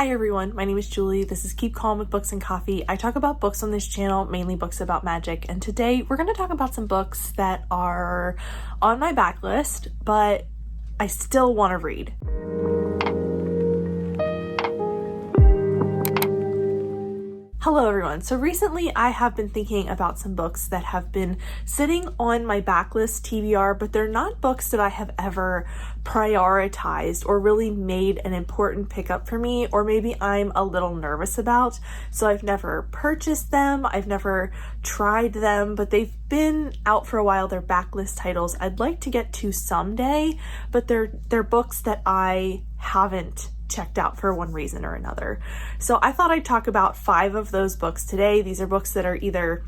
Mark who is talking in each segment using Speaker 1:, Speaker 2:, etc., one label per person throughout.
Speaker 1: Hi everyone, my name is Julie. This is Keep Calm with Books and Coffee. I talk about books on this channel, mainly books about magic, and today we're going to talk about some books that are on my backlist, but I still want to read. Hello everyone. So recently I have been thinking about some books that have been sitting on my backlist TBR, but they're not books that I have ever prioritized or really made an important pickup for me, or maybe I'm a little nervous about. So I've never purchased them, I've never tried them, but they've been out for a while. They're backlist titles I'd like to get to someday, but they're books that I haven't checked out for one reason or another. So I thought I'd talk about 5 of those books today. These are books that are either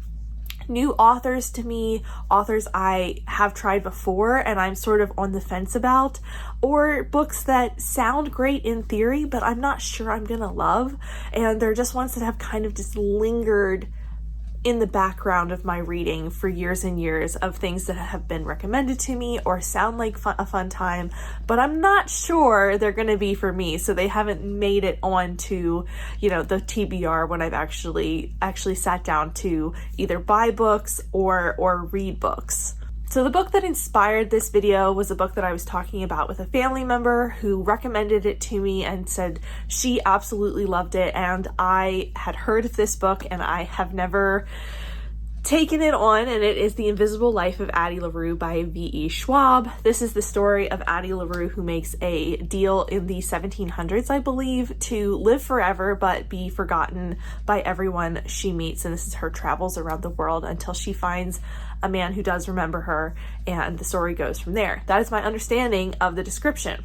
Speaker 1: new authors to me, authors I have tried before and I'm sort of on the fence about, or books that sound great in theory, but I'm not sure I'm gonna love. And they're just ones that have kind of just lingered in the background of my reading for years and years, of things that have been recommended to me or sound like a fun time, but I'm not sure they're going to be for me. So they haven't made it onto, the TBR when I've actually sat down to either buy books or read books. So the book that inspired this video was a book that I was talking about with a family member who recommended it to me and said she absolutely loved it. And I had heard of this book and I have never taken it on, and it is The Invisible Life of Addie LaRue by V.E. Schwab. This is the story of Addie LaRue, who makes a deal in the 1700s, I believe, to live forever but be forgotten by everyone she meets. And this is her travels around the world until she finds a man who does remember her, and the story goes from there. That is my understanding of the description.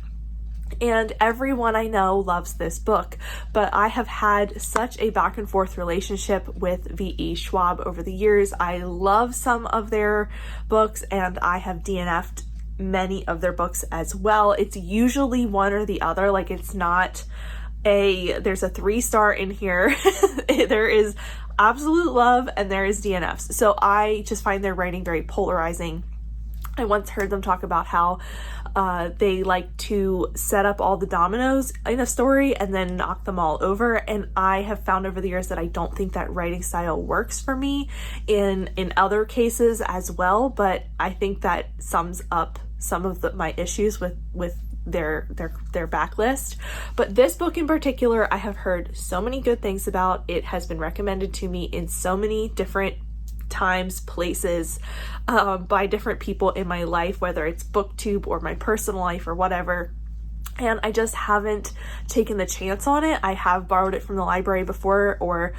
Speaker 1: And everyone I know loves this book, but I have had such a back and forth relationship with V.E. Schwab over the years. I love some of their books and I have DNF'd many of their books as well. It's usually one or the other. Like, it's not there's a 3-star in here. There is absolute love and there is DNFs. So I just find their writing very polarizing. I once heard them talk about how they like to set up all the dominoes in a story and then knock them all over. And I have found over the years that I don't think that writing style works for me in other cases as well. But I think that sums up some of my issues with their backlist. But this book in particular, I have heard so many good things about. It has been recommended to me in so many different times, places, by different people in my life, whether it's BookTube or my personal life or whatever. And I just haven't taken the chance on it. I have borrowed it from the library before, or,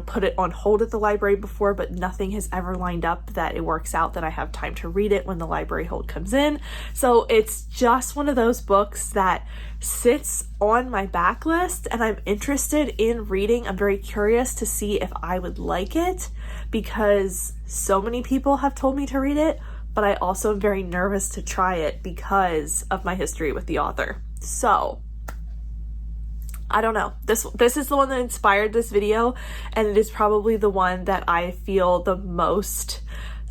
Speaker 1: put it on hold at the library before, but nothing has ever lined up that it works out that I have time to read it when the library hold comes in. So it's just one of those books that sits on my backlist and I'm interested in reading. I'm very curious to see if I would like it because so many people have told me to read it, but I also am very nervous to try it because of my history with the author. So I don't know. This is the one that inspired this video, and it is probably the one that I feel the most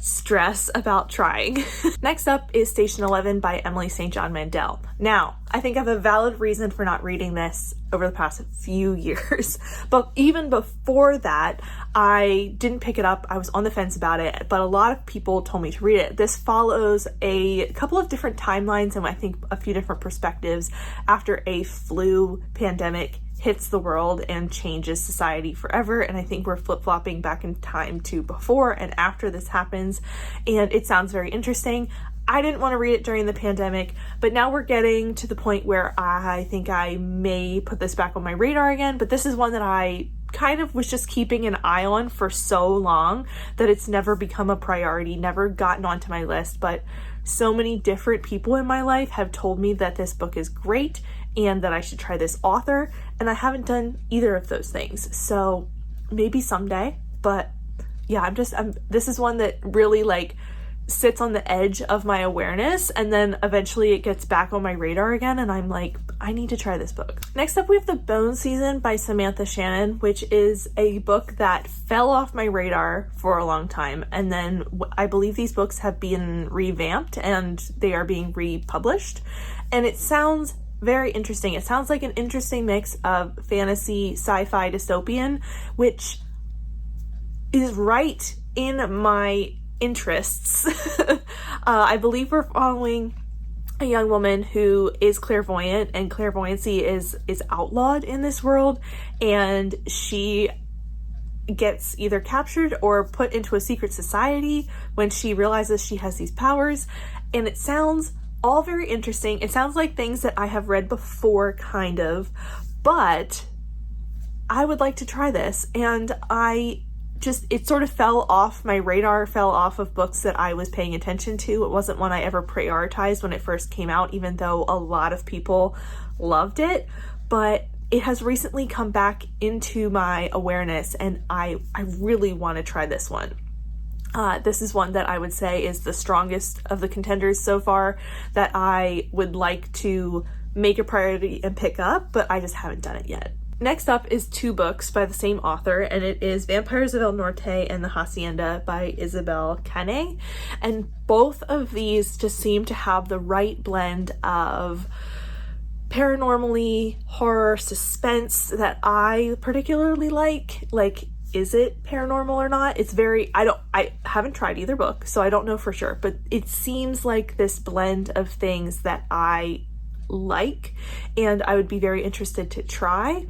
Speaker 1: stress about trying. Next up is Station 11 by Emily St. John Mandel. Now, I think I have a valid reason for not reading this over the past few years, but even before that, I didn't pick it up. I was on the fence about it, but a lot of people told me to read it. This follows a couple of different timelines and I think a few different perspectives after a flu pandemic hits the world and changes society forever. And I think we're flip-flopping back in time to before and after this happens. And it sounds very interesting. I didn't want to read it during the pandemic, but now we're getting to the point where I think I may put this back on my radar again. But this is one that I kind of was just keeping an eye on for so long that it's never become a priority, never gotten onto my list. But so many different people in my life have told me that this book is great and that I should try this author, and I haven't done either of those things. So maybe someday, but yeah, this is one that really sits on the edge of my awareness, and then eventually it gets back on my radar again and I'm like, I need to try this book. Next up we have The Bone Season by Samantha Shannon, which is a book that fell off my radar for a long time, and then I believe these books have been revamped and they are being republished, and it sounds very interesting. It sounds like an interesting mix of fantasy, sci-fi, dystopian, which is right in my interests. I believe we're following a young woman who is clairvoyant, and clairvoyancy is outlawed in this world, and she gets either captured or put into a secret society when she realizes she has these powers. And it sounds all very interesting. It sounds like things that I have read before, kind of, but I would like to try this. And it sort of fell off my radar, fell off of books that I was paying attention to. It wasn't one I ever prioritized when it first came out, even though a lot of people loved it. But it has recently come back into my awareness, and I really want to try this one. This is one that I would say is the strongest of the contenders so far that I would like to make a priority and pick up, but I just haven't done it yet. Next up is 2 books by the same author, and it is Vampires of El Norte and The Hacienda by Isabel Canet. And both of these just seem to have the right blend of paranormally horror suspense that I particularly like. Like, is it paranormal or not? It's very, I haven't tried either book, so I don't know for sure, but it seems like this blend of things that I like and I would be very interested to try.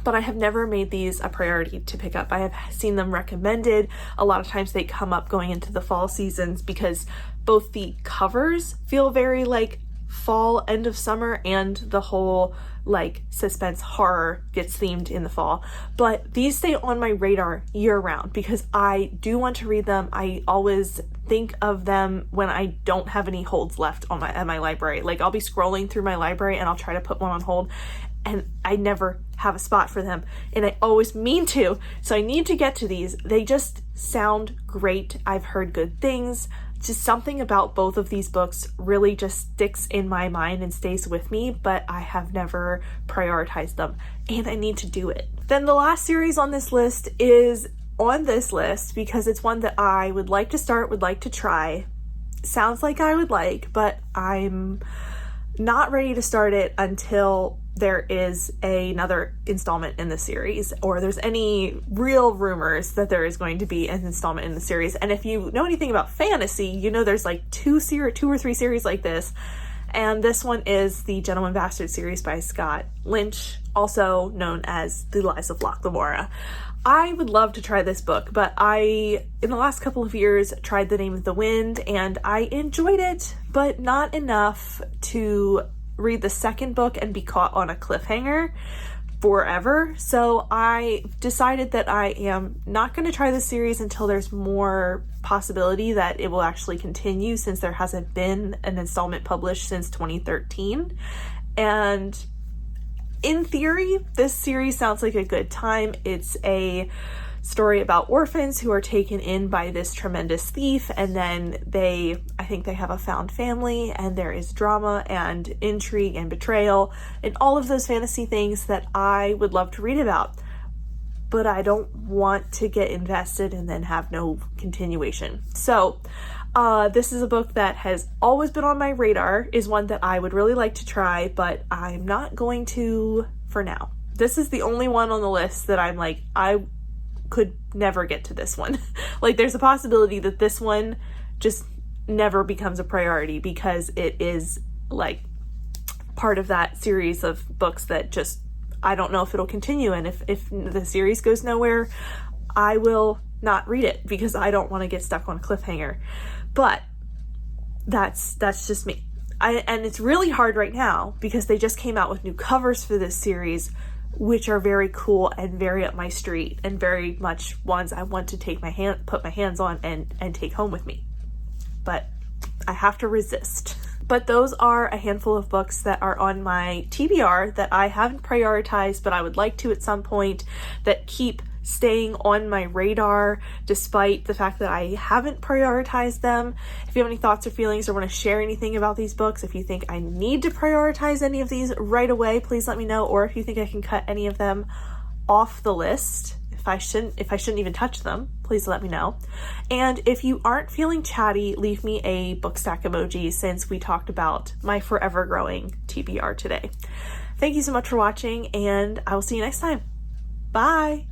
Speaker 1: But I have never made these a priority to pick up. I have seen them recommended. A lot of times they come up going into the fall seasons because both the covers feel very like fall, end of summer, and the whole like suspense horror gets themed in the fall. But these stay on my radar year round because I do want to read them. I always think of them when I don't have any holds left on at my library. Like, I'll be scrolling through my library and I'll try to put one on hold, and I never have a spot for them, and I always mean to, so I need to get to these. They just sound great. I've heard good things. Just something about both of these books really just sticks in my mind and stays with me, but I have never prioritized them, and I need to do it. Then the last series on this list is on this list because it's one that I would like to start, would like to try. Sounds like I would like, but I'm not ready to start it until there is another installment in the series, or there's any real rumors that there is going to be an installment in the series. And if you know anything about fantasy, you know there's like 2 or 3 series like this, and this one is the Gentleman Bastard series by Scott Lynch, also known as The Lies of Locke Lamora. I would love to try this book, but I, in the last couple of years, tried The Name of the Wind, and I enjoyed it, but not enough to read the second book and be caught on a cliffhanger forever. So I decided that I am not going to try this series until there's more possibility that it will actually continue, since there hasn't been an installment published since 2013. And in theory, this series sounds like a good time. It's a story about orphans who are taken in by this tremendous thief, and then I think they have a found family, and there is drama and intrigue and betrayal and all of those fantasy things that I would love to read about. But I don't want to get invested and then have no continuation. So this is a book that has always been on my radar, is one that I would really like to try, but I'm not going to for now. This is the only one on the list that I'm like, I could never get to this one. Like, there's a possibility that this one just never becomes a priority because it is like part of that series of books that just, I don't know if it'll continue. And if the series goes nowhere, I will not read it because I don't want to get stuck on a cliffhanger. But that's just me. And it's really hard right now because they just came out with new covers for this series, which are very cool and very up my street and very much ones I want to put my hands on and take home with me. But I have to resist. But those are a handful of books that are on my TBR that I haven't prioritized, but I would like to at some point, that keep staying on my radar despite the fact that I haven't prioritized them. If you have any thoughts or feelings or want to share anything about these books, if you think I need to prioritize any of these right away, please let me know. Or if you think I can cut any of them off the list, if I shouldn't even touch them, please let me know. And if you aren't feeling chatty, leave me a book stack emoji, since we talked about my forever growing TBR. TBR today. Thank you so much for watching, and I will see you next time. Bye!